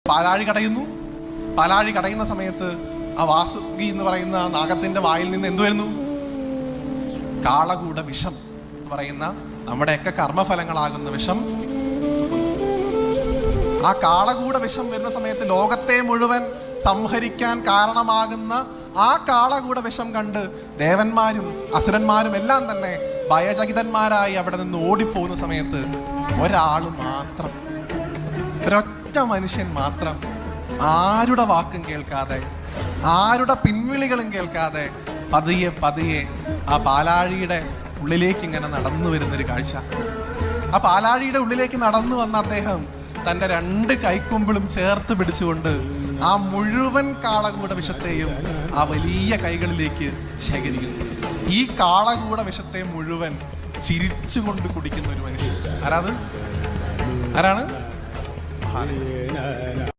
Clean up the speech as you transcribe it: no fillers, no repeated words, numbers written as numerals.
പാലാഴി കടയുന്നു. പാലാഴി കടയുന്ന സമയത്ത് ആ വാസുകി എന്ന് പറയുന്ന ആ നാഗത്തിന്റെ വായിൽ നിന്ന് എന്തു വരുന്നു? കാളകൂട വിഷം എന്ന് പറയുന്ന നമ്മുടെയൊക്കെ കർമ്മഫലങ്ങളാകുന്ന വിഷം. ആ കാളകൂട വിഷം വരുന്ന സമയത്ത് ലോകത്തെ മുഴുവൻ സംഹരിക്കാൻ കാരണമാകുന്ന ആ കാളകൂട വിഷം കണ്ട് ദേവന്മാരും അസുരന്മാരും എല്ലാം തന്നെ ഭയചകിതന്മാരായി അവിടെ നിന്ന് ഓടിപ്പോകുന്ന സമയത്ത് ഒരാൾ മാത്രം, ഒരൊറ്റ മനുഷ്യൻ മാത്രം, ആരുടെ വാക്കും കേൾക്കാതെ, ആരുടെ പിൻവിളികളും കേൾക്കാതെ പതിയെ പതിയെ ആ പാലാഴിയുടെ ഉള്ളിലേക്ക് ഇങ്ങനെ നടന്നു വരുന്നൊരു കാഴ്ച. ആ പാലാഴിയുടെ ഉള്ളിലേക്ക് നടന്നു വന്ന അദ്ദേഹം തൻ്റെ രണ്ട് കൈക്കൊമ്പിളും ചേർത്ത് പിടിച്ചുകൊണ്ട് ആ മുഴുവൻ കാളകൂട വിഷത്തെയും ആ വലിയ കൈകളിലേക്ക് ശേഖരിക്കുന്നു. ഈ കാളകൂട വിഷത്തെ മുഴുവൻ ചിരിച്ചുകൊണ്ട് കുടിക്കുന്ന ഒരു മനുഷ്യൻ. ആരാണ്?